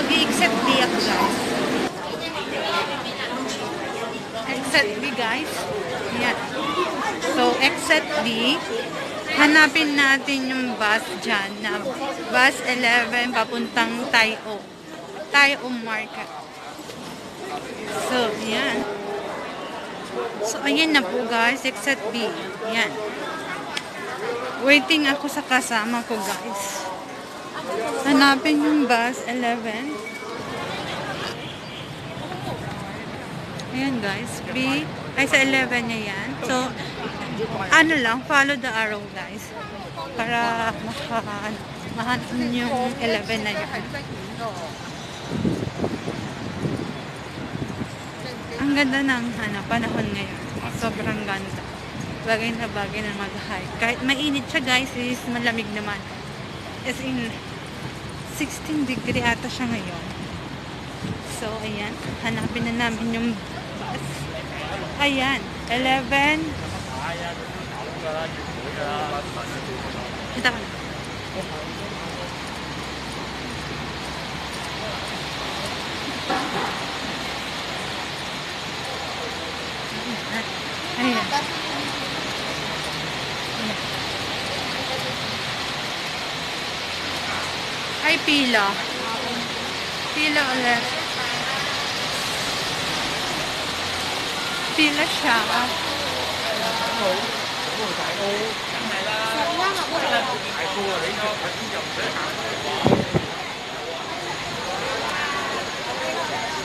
Mag-i-exit B ako guys. Exit B guys. Yan. So, exit B. Hanapin natin yung bus dyan na bus 11 papuntang Tayo. Tayo Market. So, yan. So, ayan na po guys. Exit B. Yan. Waiting ako sa kasama ko guys. Hanapin yung bus 11. Ayan guys. B. Ay sa 11 niya yan. So, ano lang. Follow the arrow guys. Para mahanap yung 11 na yan. Ang ganda ng panahon ngayon. Sobrang ganda. Bagay na bagay na mag-hike. Kahit mainit siya guys, is malamig naman. As in, 16 degree ata siya ngayon. So, ayan. Hanapin na namin yung bus. Ayan. 11. Kita ka na. Ayan. Ay, pila. Pila ulit. Pila siya.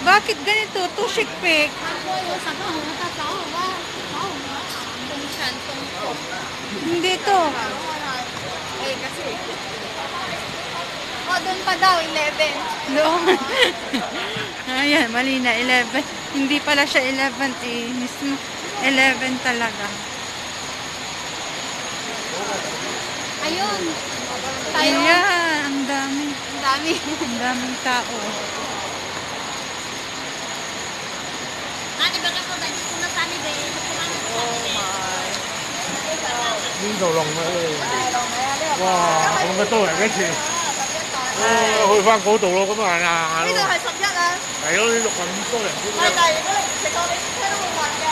Bakit ganito? Tushikpik. Hindi to. Eh, kasi. O, doon pa daw, 11. Doon. Ayan, mali na. 11. Hindi pala siya 11 eh. Mismo 11 talaga. Ayun. Tayo. Ayan, ang dami. Ang dami. Ang daming tao. Ate, baka ko dahil ko na sani ba? Oh my. 呢度龍啊！哇，咁嘅多人一次，去翻嗰度咯，咁啊行下咯。呢度係11啊。係咯，呢度咁多人先。係，但係如果你唔食過，你車都會暈嘅。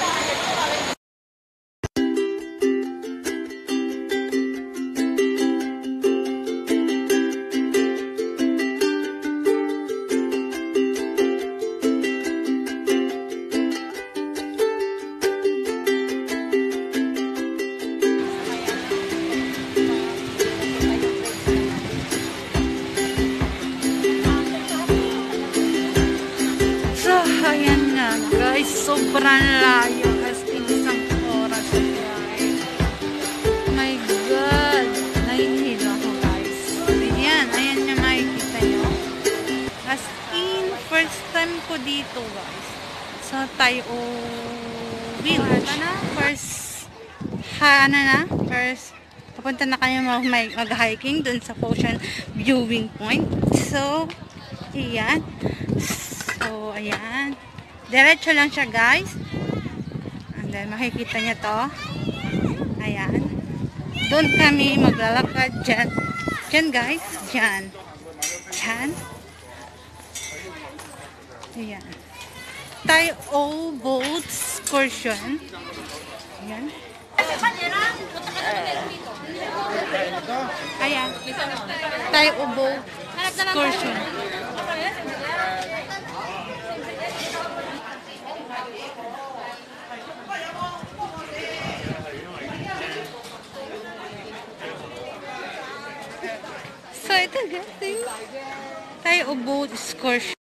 但係如果話你ayan na guys, sobrang layo as in isang oras drive. My God, nahihilo ako guys. Ayan, ayan na makikita nyo. As in, first time ko dito guys. Sa Tayo Village. First, papunta na kayo mag-hiking dun sa Ocean Viewing Point. So, ayan. So, ayan. Diretso lang siya, guys. And then, makikita niya to. Ayan. Doon kami maglalakad dyan. Dyan, guys. Dyan. Dyan. Ayan. Tayo boat excursion. Ayan. Ayan. Tayo boat excursion. So, ito guys. Tayo boat excursion.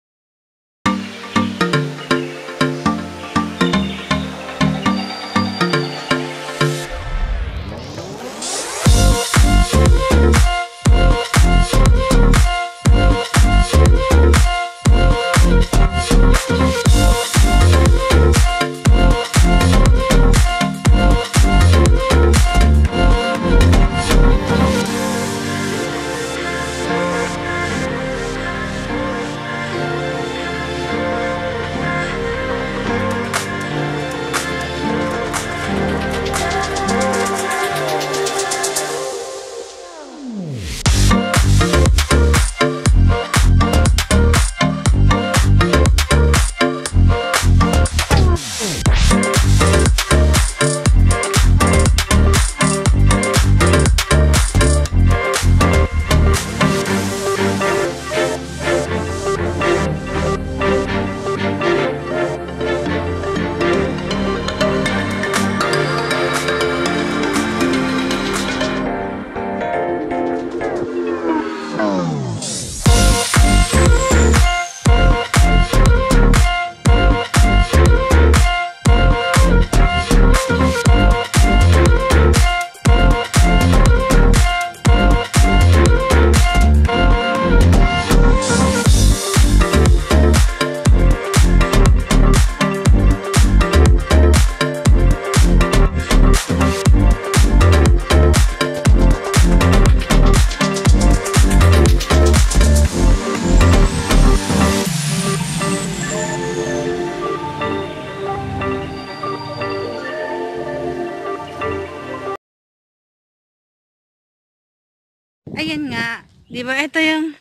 Ayan nga. Diba? Ito yung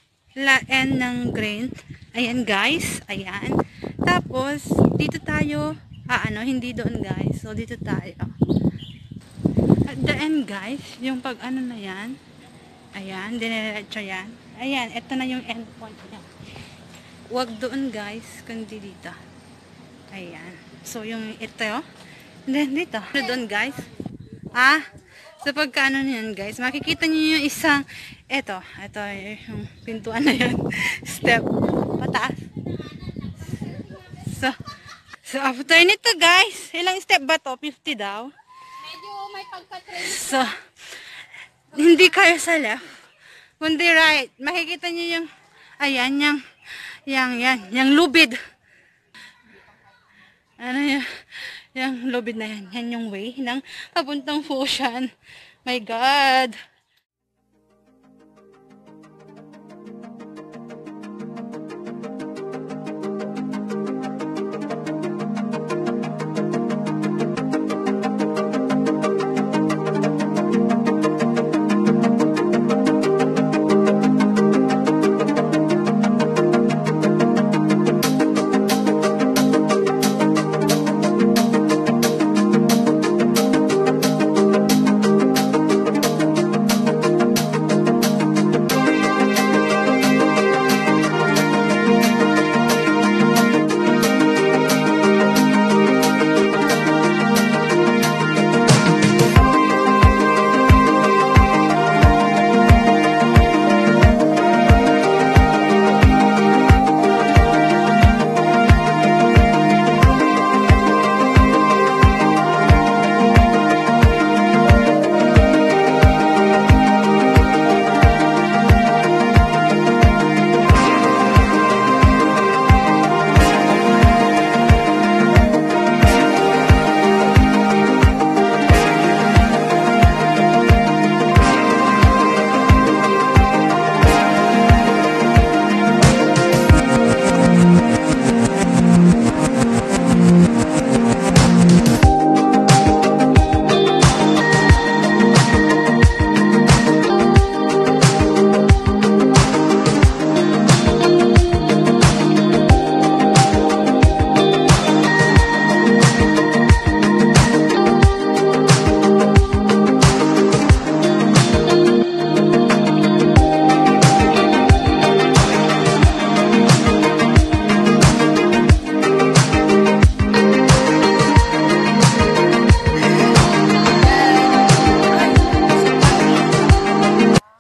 end ng grain. Ayan guys. Ayan. Tapos, dito tayo. Hindi doon guys. So, dito tayo. At the end guys, yung pag ano na yan. Ayan. Diniretso yan. Ayan. Ito na yung end point niya. Huwag doon guys. Kundi dito. Ayan. So, yung ito. And then dito. Doon guys. So, pagkaano niyan guys, makikita niyo yung isang, ito yung pintuan na yan, step, pataas. So after nito guys, ilang step ba to? 50 daw. Medyo may pagka-train. So, hindi kayo sa left, kundi right. Makikita niyo yung, ayan, yung lubid. Ano yun? Yung lubid na yan. Yan yung way ng papuntang Foshan. My God!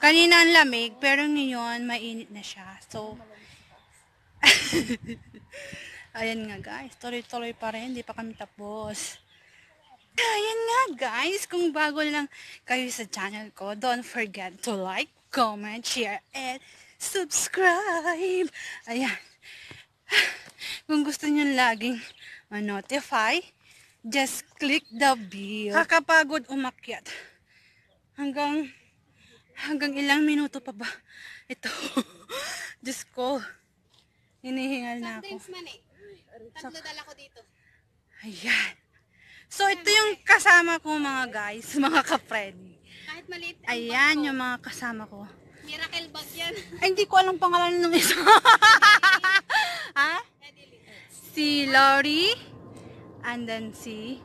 Kanina ang lamig, pero ngayon mainit na siya. So, ayan nga guys, tuloy-tuloy pa rin, hindi pa kami tapos. Ayan nga guys, kung bago lang kayo sa channel ko, don't forget to like, comment, share, and subscribe. Ayan. Kung gusto nyo laging ma-notify, just click the bell. Kakapagod umakyat. Hanggang ilang minuto pa ba? Ito. Diyos ko. Hinihingal na ako. Sometimes man eh. Tatlo dala ko dito. Ayan. So, ito yung kasama ko mga guys. Mga ka-friend. Kahit maliit. Ayan yung mga kasama ko. Miracle bag yan. Ay, hindi ko alam pangalan ng isa. Ha? Si Lori. And then si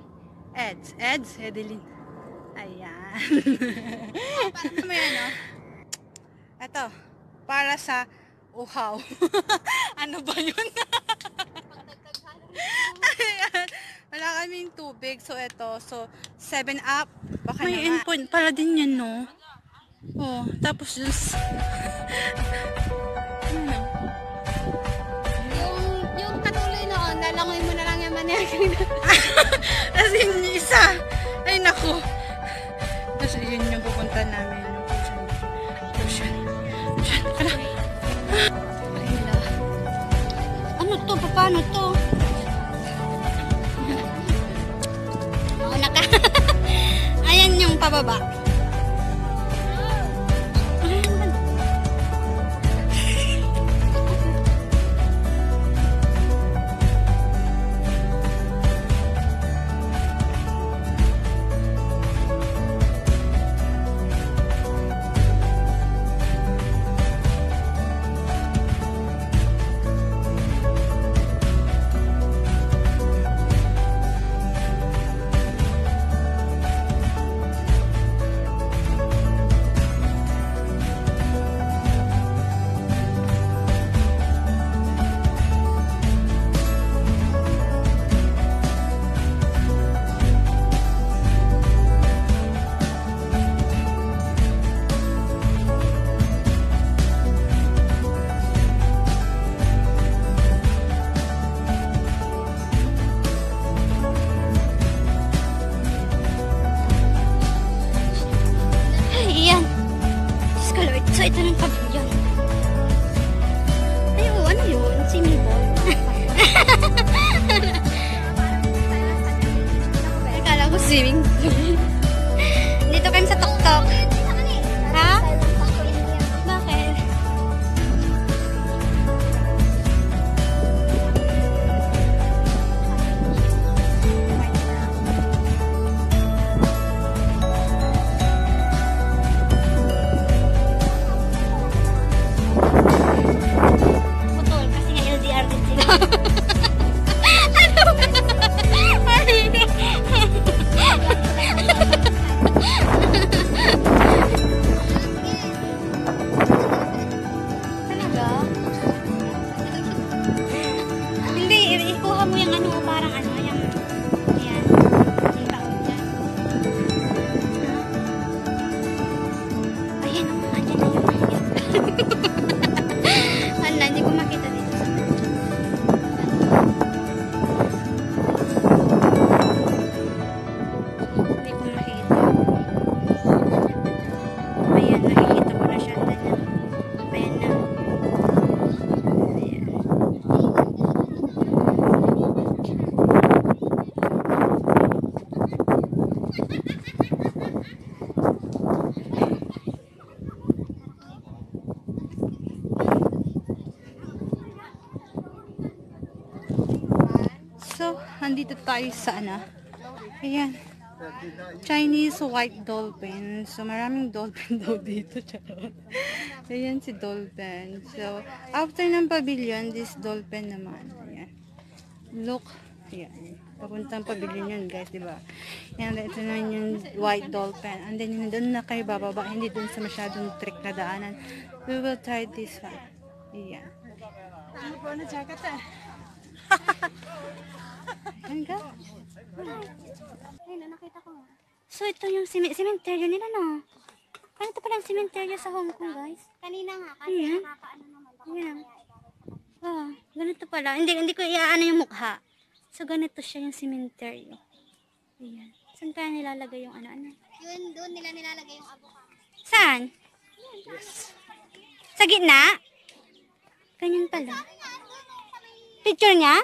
Eds. Edeline. Ayan. May ano? Ito. Para sa uhaw. Ano ba yun? Ayan. Wala kaming tubig. So, ito. So, 7 up. Baka may endpoint pala din yan, no? Oh, tapos just... Yung katuloy noon, lalangoy mo na lang yung manyak. As in, yung isa. Ay, naku. Tapos, yun yung pupunta namin. Ocean. Kala. Ano to? Paano to? Mauna ka. Ayan yung pababa. Makukuha mo yung ano, parang ano, yung, ayan, yung taon dyan. Ayan, andyan na yung ayan. Hala, hindi ko makita dito sa hindi ko makita. Ayan, nakikita ko na siya. Ayan na. Ayan. So, andito tayo sa ano. Ayan. Chinese white dolphin. So, maraming dolphin daw dito. Charot. Ayan si dolphin. So, after ng pavilion, this dolphin naman. Ayan. Look. Ayan. Papuntang pavilion yun, guys, diba? Ayan, ito naman yung white dolphin. And then, yun doon na kayo bababa. Hindi doon sa masyadong trick na daanan. We will try this one. Ayan. Ano po na jacket eh? Ayan ka. Ayun, nakita ko nga. So, ito yung cemetery nila, no? Ano ito palang cemetery sa Hong Kong, guys? Kanina nga, kasi Ayan. nakakaano naman. Ayan. Oh, ganito pala. Hindi ko iaano yung mukha. So, ganito siya yung cemetery. Ayan. Saan kaya nilalagay yung ano-ano? Yun, doon nila nilalagay yung avocado. Saan? Sa gitna? Ganyan pala. Picture niya?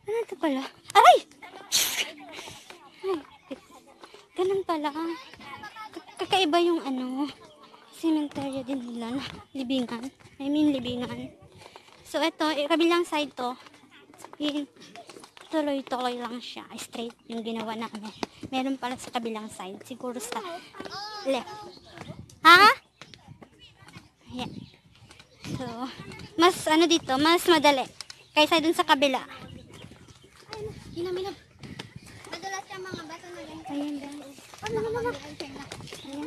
Ano ito pala? Ay! Ay! Ganun pala. Kakaiba yung ano, cemetery din nila na libingan. I mean libingan. So ito, kabilang side to. Tuloy-tuloy lang siya. Straight yung ginawa namin. Meron pala sa kabilang side. Siguro sa left. Ha? Ayan. So, mas ano dito, mas madali. Kaysa dun sa kabila. Hinaminab. Madalas yung mga bato na ganito. Ayan guys. Ayan.